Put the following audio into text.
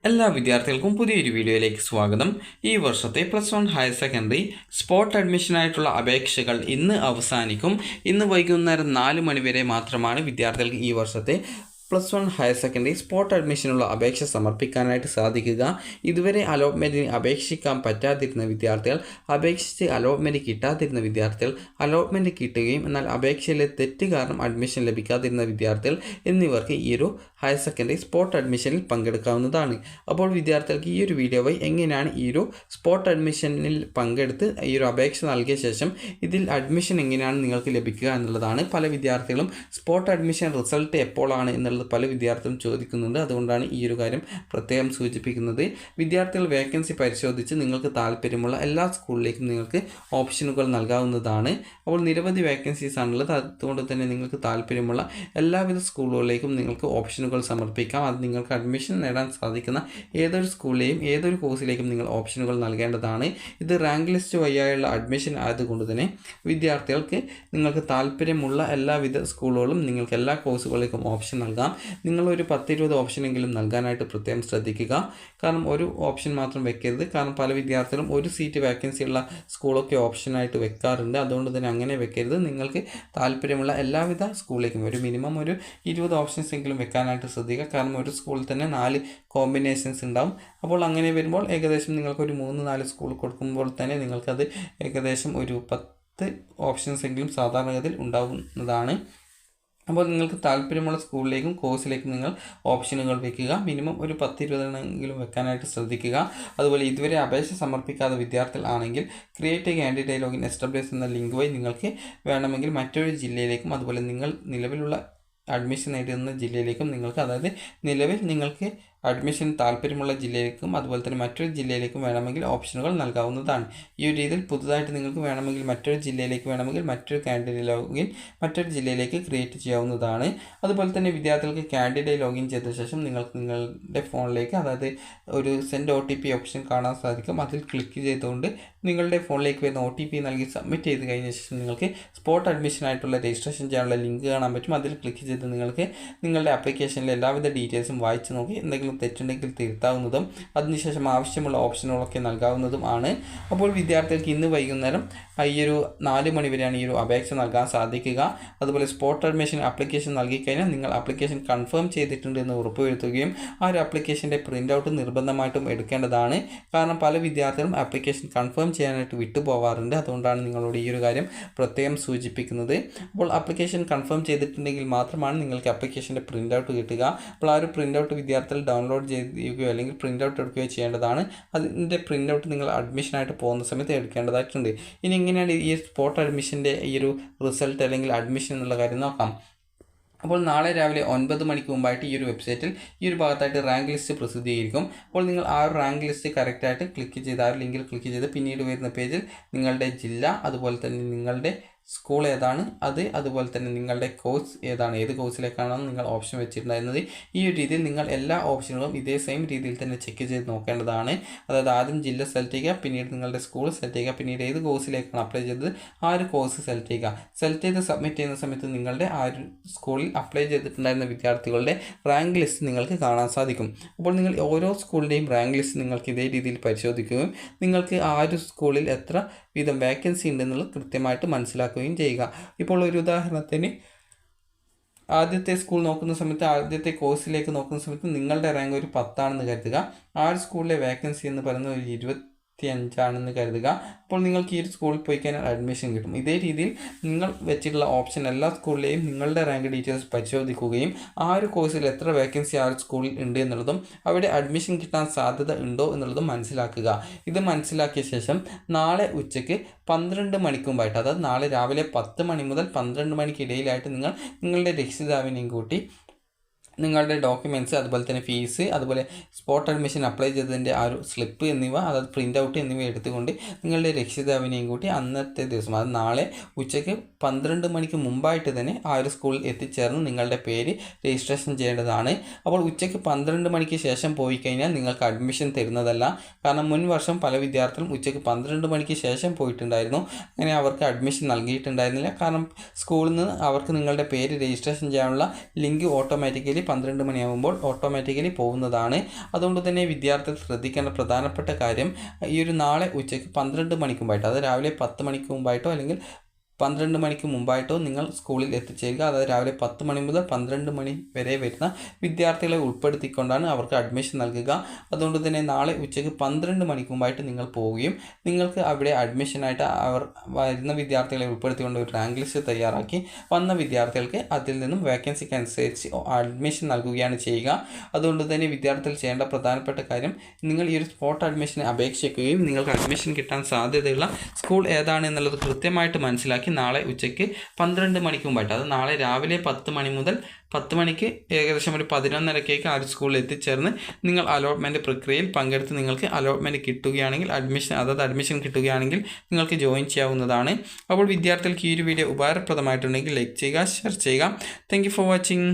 എല്ലാ വിദ്യാർത്ഥികൾക്കും പുതിയൊരു വീഡിയോയിലേക്ക് സ്വാഗതം. ഈ വർഷത്തെ +1 ഹയർ സെക്കൻഡറി സ്പോട്ട് അഡ്മിഷനായിട്ടുള്ള അപേക്ഷകൾ ഇന്ന് അവസാനിക്കും. ഇന്ന് വൈകുന്നേരം 4 മണി വരെ മാത്രമാണ് വിദ്യാർത്ഥികൾക്ക് ഈ വർഷത്തെ +1 ഹയർ സെക്കൻഡറി സ്പോട്ട് അഡ്മിഷനുള്ള അപേക്ഷ സമർപ്പിക്കാനായിട്ട് സാധിക്കുക. ഇതുവരെ അലോട്ട്മെൻറ്റിന് അപേക്ഷിക്കാൻ പറ്റാതിരുന്ന വിദ്യാർത്ഥികൾ, അപേക്ഷിച്ച് അലോട്ട്മെൻറ്റ് കിട്ടാതിരുന്ന വിദ്യാർത്ഥികൾ, അലോട്ട്മെൻറ്റ് കിട്ടുകയും എന്നാൽ അപേക്ഷയിലെ തെറ്റ് കാരണം അഡ്മിഷൻ ലഭിക്കാതിരുന്ന വിദ്യാർത്ഥികൾ എന്നിവർക്ക് ഈ ഒരു ഹയർ സെക്കൻഡറി സ്പോട്ട് അഡ്മിഷനിൽ പങ്കെടുക്കാവുന്നതാണ്. അപ്പോൾ വിദ്യാർത്ഥികൾക്ക് ഈ ഒരു വീഡിയോ വഴി എങ്ങനെയാണ് ഈ ഒരു സ്പോട്ട് അഡ്മിഷനിൽ പങ്കെടുത്ത് ഈ ഒരു അപേക്ഷ നൽകിയ ശേഷം ഇതിൽ അഡ്മിഷൻ എങ്ങനെയാണ് നിങ്ങൾക്ക് ലഭിക്കുക എന്നുള്ളതാണ്. പല വിദ്യാർത്ഥികളും സ്പോട്ട് അഡ്മിഷൻ റിസൾട്ട് എപ്പോഴാണ് എന്നുള്ളത് പല വിദ്യാർത്ഥികളും ചോദിക്കുന്നുണ്ട്. അതുകൊണ്ടാണ് ഈ ഒരു കാര്യം പ്രത്യേകം സൂചിപ്പിക്കുന്നത്. വിദ്യാർത്ഥികൾ വേക്കൻസി പരിശോധിച്ച് നിങ്ങൾക്ക് താല്പര്യമുള്ള എല്ലാ സ്കൂളിലേക്കും നിങ്ങൾക്ക് ഓപ്ഷനുകൾ നൽകാവുന്നതാണ്. അപ്പോൾ നിരവധി വേക്കൻസീസ് ആണുള്ളത്. അതുകൊണ്ട് തന്നെ നിങ്ങൾക്ക് താല്പര്യമുള്ള എല്ലാവിധ സ്കൂളുകളിലേക്കും നിങ്ങൾക്ക് ഓപ്ഷനുകൾ സമർപ്പിക്കാം. അത് നിങ്ങൾക്ക് അഡ്മിഷൻ നേടാൻ സാധിക്കുന്ന ഏതൊരു സ്കൂളിലെയും ഏതൊരു കോഴ്സിലേക്കും നിങ്ങൾ ഓപ്ഷനുകൾ നൽകേണ്ടതാണ്. ഇത് റാങ്ക് ലിസ്റ്റ് വഴിയായുള്ള അഡ്മിഷൻ ആയതുകൊണ്ട് തന്നെ വിദ്യാർത്ഥികൾക്ക് നിങ്ങൾക്ക് താല്പര്യമുള്ള എല്ലാവിധ സ്കൂളുകളും നിങ്ങൾക്ക് എല്ലാ കോഴ്സുകളിലേക്കും ഓപ്ഷൻ നൽകാം. നിങ്ങളൊരു 10-20 ഓപ്ഷനെങ്കിലും നൽകാനായിട്ട് പ്രത്യേകം ശ്രദ്ധിക്കുക. കാരണം ഒരു ഓപ്ഷൻ മാത്രം വെക്കരുത്. കാരണം പല വിദ്യാർത്ഥികളും ഒരു സീറ്റ് വേക്കൻസി ഉള്ള സ്കൂളൊക്കെ ഓപ്ഷനായിട്ട് വെക്കാറുണ്ട്. അതുകൊണ്ട് തന്നെ അങ്ങനെ വെക്കരുത്. നിങ്ങൾക്ക് താല്പര്യമുള്ള എല്ലാവിധ സ്കൂളിലേക്കും ഒരു മിനിമം ഒരു 20 ഓപ്ഷൻസ് എങ്കിലും വെക്കാനായിട്ട് ശ്രദ്ധിക്കുക. കാരണം ഒരു സ്കൂളിൽ തന്നെ 4 കോമ്പിനേഷൻസ് ഉണ്ടാവും. അപ്പോൾ അങ്ങനെ വരുമ്പോൾ ഏകദേശം നിങ്ങൾക്കൊരു 3-4 സ്കൂൾ കൊടുക്കുമ്പോൾ തന്നെ നിങ്ങൾക്കത് ഏകദേശം ഒരു 10 ഓപ്ഷൻസ് എങ്കിലും സാധാരണഗതിയിൽ ഉണ്ടാവുന്നതാണ്. അപ്പോൾ നിങ്ങൾക്ക് താല്പര്യമുള്ള സ്കൂളിലേക്കും കോഴ്സിലേക്കും നിങ്ങൾ ഓപ്ഷനുകൾ വെക്കുക. മിനിമം ഒരു 10-20 വെക്കാനായിട്ട് ശ്രദ്ധിക്കുക. അതുപോലെ ഇതുവരെ അപേക്ഷ സമർപ്പിക്കാത്ത വിദ്യാർത്ഥികൾ ആണെങ്കിൽ ക്രിയേറ്റ് കാൻഡിഡേറ്റ് ലോഗിൻ എസ്റ്റാബ്ലിഷ് എന്ന ലിങ്ക് വഴി നിങ്ങൾക്ക് വേണമെങ്കിൽ മറ്റൊരു ജില്ലയിലേക്കും അതുപോലെ നിങ്ങൾ നിലവിലുള്ള അഡ്മിഷൻ നേടുന്ന ജില്ലയിലേക്കും നിങ്ങൾക്ക്, അതായത് നിലവിൽ നിങ്ങൾക്ക് അഡ്മിഷൻ താല്പര്യമുള്ള ജില്ലയിലേക്കും അതുപോലെ തന്നെ മറ്റൊരു ജില്ലയിലേക്കും വേണമെങ്കിൽ ഓപ്ഷനുകൾ നൽകാവുന്നതാണ്. ഈ ഒരു രീതിയിൽ പുതുതായിട്ട് നിങ്ങൾക്ക് വേണമെങ്കിൽ മറ്റൊരു ജില്ലയിലേക്ക് വേണമെങ്കിൽ മറ്റൊരു കാൻഡിഡേറ്റ് ലോഗിൻ മറ്റൊരു ജില്ലയിലേക്ക് ക്രിയേറ്റ് ചെയ്യാവുന്നതാണ്. അതുപോലെ തന്നെ വിദ്യാർത്ഥികൾക്ക് കാൻഡിഡേറ്റ് ലോഗിൻ ചെയ്ത ശേഷം നിങ്ങൾക്ക് നിങ്ങളുടെ ഫോണിലേക്ക്, അതായത് ഒരു സെൻഡ് OTP ഓപ്ഷൻ കാണാൻ സാധിക്കും. അതിൽ ക്ലിക്ക് ചെയ്തുകൊണ്ട് നിങ്ങളുടെ ഫോണിലേക്ക് വരുന്ന OTP നൽകി സബ്മിറ്റ് ചെയ്ത് കഴിഞ്ഞ ശേഷം നിങ്ങൾക്ക് സ്പോട്ട് അഡ്മിഷനായിട്ടുള്ള രജിസ്ട്രേഷൻ ചെയ്യാനുള്ള ലിങ്ക് കാണാൻ പറ്റും. അതിൽ ക്ലിക്ക് ചെയ്ത് നിങ്ങൾക്ക് നിങ്ങളുടെ ആപ്ലിക്കേഷനിലെ എല്ലാവിധ ഡീറ്റെയിൽസും വായിച്ച് നോക്കി എന്തെങ്കിലും തെറ്റുണ്ടെങ്കിൽ തിരുത്താവുന്നതും അതിനുശേഷം ആവശ്യമുള്ള ഓപ്ഷനുകളൊക്കെ നൽകാവുന്നതും ആണ്. അപ്പോൾ വിദ്യാർത്ഥികൾക്ക് ഇന്ന് വൈകുന്നേരം ഈ ഒരു 4 മണി വരെയാണ് ഈ ഒരു അപേക്ഷ നൽകാൻ സാധിക്കുക. അതുപോലെ സ്പോട്ട് അഡ്മിഷൻ ആപ്ലിക്കേഷൻ നൽകിക്കഴിഞ്ഞാൽ നിങ്ങൾ ആപ്ലിക്കേഷൻ കൺഫേം ചെയ്തിട്ടുണ്ട് എന്ന് ഉറപ്പുവരുത്തുകയും ആ ഒരു ആപ്ലിക്കേഷൻ്റെ പ്രിൻ്റ് ഔട്ട് നിർബന്ധമായിട്ടും എടുക്കേണ്ടതാണ്. കാരണം പല വിദ്യാർത്ഥികളും ആപ്ലിക്കേഷൻ കൺഫേം ചെയ്യാനായിട്ട് വിട്ടുപോകാറുണ്ട്. അതുകൊണ്ടാണ് നിങ്ങളോട് ഈ ഒരു കാര്യം പ്രത്യേകം സൂചിപ്പിക്കുന്നത്. അപ്പോൾ ആപ്ലിക്കേഷൻ കൺഫേം ചെയ്തിട്ടുണ്ടെങ്കിൽ മാത്രമാണ് നിങ്ങൾക്ക് ആപ്ലിക്കേഷൻ്റെ പ്രിൻ്റ് ഔട്ട് കിട്ടുക. അപ്പോൾ ആ ഒരു പ്രിൻ്റ് ഔട്ട് വിദ്യാർത്ഥികൾ ഡൗൺലോഡ് ചെയ്യുകയോ അല്ലെങ്കിൽ പ്രിൻ്റ് ഔട്ട് എടുക്കുകയോ ചെയ്യേണ്ടതാണ്. അതിൻ്റെ പ്രിൻ്റ് ഔട്ട് നിങ്ങൾ അഡ്മിഷനായിട്ട് പോകുന്ന സമയത്ത് എടുക്കേണ്ടതായിട്ടുണ്ട്. ഇനി എങ്ങനെയാണ് ഈ സ്പോട്ട് അഡ്മിഷൻ്റെ ഈ ഒരു റിസൾട്ട് അല്ലെങ്കിൽ അഡ്മിഷൻ എന്നുള്ള കാര്യം നോക്കാം. അപ്പോൾ നാളെ രാവിലെ 9 മണിക്ക് മുമ്പായിട്ട് ഈ ഒരു വെബ്സൈറ്റിൽ ഈ ഒരു ഭാഗത്തായിട്ട് റാങ്ക് ലിസ്റ്റ് പ്രസിദ്ധീകരിക്കും. അപ്പോൾ നിങ്ങൾ ആ ഒരു റാങ്ക് ലിസ്റ്റ് കറക്റ്റായിട്ട് ക്ലിക്ക് ചെയ്ത് ആ ഒരു ലിങ്കിൽ ക്ലിക്ക് ചെയ്ത് പിന്നീട് വരുന്ന പേജിൽ നിങ്ങളുടെ ജില്ല, അതുപോലെ തന്നെ നിങ്ങളുടെ സ്കൂൾ ഏതാണ് അത്, അതുപോലെ തന്നെ നിങ്ങളുടെ കോഴ്സ് ഏതാണ്, ഏത് കോഴ്സിലേക്കാണോ നിങ്ങൾ ഓപ്ഷൻ വെച്ചിട്ടുണ്ടായിരുന്നത്. ഈ ഒരു രീതിയിൽ നിങ്ങൾ എല്ലാ ഓപ്ഷനുകളും ഇതേ സെയിം രീതിയിൽ തന്നെ ചെക്ക് ചെയ്ത് നോക്കേണ്ടതാണ്. അതായത് ആദ്യം ജില്ല സെലക്ട് ചെയ്യുക, പിന്നീട് നിങ്ങളുടെ സ്കൂൾ സെലക്ട് ചെയ്യുക, പിന്നീട് ഏത് കോഴ്സിലേക്കാണ് അപ്ലൈ ചെയ്തത് ആ ഒരു കോഴ്സ് സെലക്ട് ചെയ്യുക. സെലക്ട് ചെയ്ത് സബ്മിറ്റ് ചെയ്യുന്ന സമയത്ത് നിങ്ങളുടെ ആ ഒരു സ്കൂളിൽ അപ്ലൈ ചെയ്തിട്ടുണ്ടായിരുന്ന വിദ്യാർത്ഥികളുടെ റാങ്ക് ലിസ്റ്റ് നിങ്ങൾക്ക് കാണാൻ സാധിക്കും. അപ്പോൾ നിങ്ങൾ ഓരോ സ്കൂളിൻ്റെയും റാങ്ക് ലിസ്റ്റ് നിങ്ങൾക്ക് ഇതേ രീതിയിൽ പരിശോധിക്കുകയും നിങ്ങൾക്ക് ആ ഒരു സ്കൂളിൽ എത്ര വീതം വേക്കൻസി ഉണ്ടെന്നുള്ളത് കൃത്യമായിട്ട് മനസ്സിലാക്കുകയും ചെയ്യുക. ഇപ്പോൾ ഒരു ഉദാഹരണത്തിന് ആദ്യത്തെ സ്കൂൾ നോക്കുന്ന സമയത്ത്, ആദ്യത്തെ കോഴ്സിലേക്ക് നോക്കുന്ന സമയത്ത് നിങ്ങളുടെ റാങ്ക് ഒരു 10 ആണെന്ന് കരുതുക. ആ ഒരു സ്കൂളിലെ വേക്കൻസി എന്ന് പറയുന്നത് ഒരു 25 ആണെന്ന് കരുതുക. അപ്പോൾ നിങ്ങൾക്ക് ഈ ഒരു സ്കൂളിൽ പോയി കഴിഞ്ഞാൽ അഡ്മിഷൻ കിട്ടും. ഇതേ രീതിയിൽ നിങ്ങൾ വെച്ചിട്ടുള്ള ഓപ്ഷൻ എല്ലാ സ്കൂളിലെയും നിങ്ങളുടെ റാങ്ക് ഡീറ്റെയിൽസ് പരിശോധിക്കുകയും ആ ഒരു കോഴ്സിൽ എത്ര വേക്കൻസി ആ ഒരു സ്കൂളിൽ ഉണ്ട് എന്നുള്ളതും അവിടെ അഡ്മിഷൻ കിട്ടാൻ സാധ്യത ഉണ്ടോ എന്നുള്ളതും മനസ്സിലാക്കുക. ഇത് മനസ്സിലാക്കിയ ശേഷം നാളെ ഉച്ചയ്ക്ക് 12 മണിക്ക് മുമ്പായിട്ട്, അതായത് നാളെ രാവിലെ 10 മണി മുതൽ 12 മണിക്കിടയിലായിട്ട് നിങ്ങൾ നിങ്ങളുടെ രക്ഷിതാവിനെയും കൂട്ടി നിങ്ങളുടെ ഡോക്യുമെൻറ്റ്സ്, അതുപോലെ തന്നെ ഫീസ്, അതുപോലെ സ്പോട്ട് അഡ്മിഷൻ അപ്ലൈ ചെയ്തതിൻ്റെ ആ ഒരു സ്ലിപ്പ് എന്നിവ, അതായത് പ്രിൻ്റ് ഔട്ട് എന്നിവ എടുത്തുകൊണ്ട് നിങ്ങളുടെ രക്ഷിതാവിനെയും കൂട്ടി അന്നത്തെ ദിവസം, അത് നാളെ ഉച്ചയ്ക്ക് 12 മണിക്ക് മുമ്പായിട്ട് തന്നെ ആ ഒരു സ്കൂളിൽ എത്തിച്ചേർന്ന് നിങ്ങളുടെ പേര് രജിസ്ട്രേഷൻ ചെയ്യേണ്ടതാണ്. അപ്പോൾ ഉച്ചയ്ക്ക് 12 മണിക്ക് ശേഷം പോയി കഴിഞ്ഞാൽ നിങ്ങൾക്ക് അഡ്മിഷൻ തരുന്നതല്ല. കാരണം മുൻ വർഷം പല വിദ്യാർത്ഥികളും ഉച്ചയ്ക്ക് 12 മണിക്ക് ശേഷം പോയിട്ടുണ്ടായിരുന്നു. അങ്ങനെ അവർക്ക് അഡ്മിഷൻ നൽകിയിട്ടുണ്ടായിരുന്നില്ല. കാരണം സ്കൂളിൽ നിന്ന് അവർക്ക് നിങ്ങളുടെ പേര് രജിസ്ട്രേഷൻ ചെയ്യാനുള്ള ലിങ്ക് ഓട്ടോമാറ്റിക്കലി 12 മണിയാകുമ്പോൾ ഓട്ടോമാറ്റിക്കലി പോകുന്നതാണ്. അതുകൊണ്ട് തന്നെ വിദ്യാർത്ഥികൾ ശ്രദ്ധിക്കേണ്ട പ്രധാനപ്പെട്ട കാര്യം ഈ ഒരു നാളെ ഉച്ചയ്ക്ക് 12 മണിക്ക് മുമ്പായിട്ട്, അത് രാവിലെ 10 മണിക്ക് മുമ്പായിട്ടോ അല്ലെങ്കിൽ 12 മണിക്ക് മുമ്പായിട്ടോ നിങ്ങൾ സ്കൂളിൽ എത്തിച്ചേരുക. അതായത് രാവിലെ 10 മണി മുതൽ 12 മണി വരെ വരുന്ന വിദ്യാർത്ഥികളെ ഉൾപ്പെടുത്തിക്കൊണ്ടാണ് അവർക്ക് അഡ്മിഷൻ നൽകുക. അതുകൊണ്ട് തന്നെ നാളെ ഉച്ചയ്ക്ക് 12 മണിക്ക് മുമ്പായിട്ട് നിങ്ങൾ പോവുകയും നിങ്ങൾക്ക് അവിടെ അഡ്മിഷനായിട്ട് അവർ വരുന്ന വിദ്യാർത്ഥികളെ ഉൾപ്പെടുത്തിക്കൊണ്ട് ഒരു റാങ്ക് ലിസ്റ്റ് തയ്യാറാക്കി വന്ന വിദ്യാർത്ഥികൾക്ക് അതിൽ നിന്നും വേക്കൻസിക്ക് അനുസരിച്ച് അഡ്മിഷൻ നൽകുകയാണ് ചെയ്യുക. അതുകൊണ്ട് തന്നെ വിദ്യാർത്ഥികൾ ചെയ്യേണ്ട പ്രധാനപ്പെട്ട കാര്യം, നിങ്ങൾ ഈ ഒരു സ്പോട്ട് അഡ്മിഷന് അപേക്ഷിക്കുകയും നിങ്ങൾക്ക് അഡ്മിഷൻ കിട്ടാൻ സാധ്യതയുള്ള സ്കൂൾ ഏതാണ് എന്നുള്ളത് കൃത്യമായിട്ട് മനസ്സിലാക്കി നാളെ ഉച്ചയ്ക്ക് 12 മണിക്ക് മുമ്പായിട്ട്, അത് നാളെ രാവിലെ 10 മണി മുതൽ 10 മണിക്ക് ഏകദേശം ഒരു 11:30 ആ ഒരു സ്കൂളിൽ എത്തിച്ചേർന്ന് നിങ്ങൾ അലോട്ട്മെൻറ്റ് പ്രക്രിയയിൽ പങ്കെടുത്ത് നിങ്ങൾക്ക് അലോട്ട്മെൻറ്റ് കിട്ടുകയാണെങ്കിൽ അഡ്മിഷൻ കിട്ടുകയാണെങ്കിൽ നിങ്ങൾക്ക് ജോയിൻ ചെയ്യാവുന്നതാണ്. അപ്പോൾ വിദ്യാർത്ഥികൾക്ക് ഈ ഒരു വീഡിയോ ഉപകാരപ്രദമായിട്ടുണ്ടെങ്കിൽ ലൈക്ക് ചെയ്യുക, ഷെയർ ചെയ്യുക. Thank you for watching.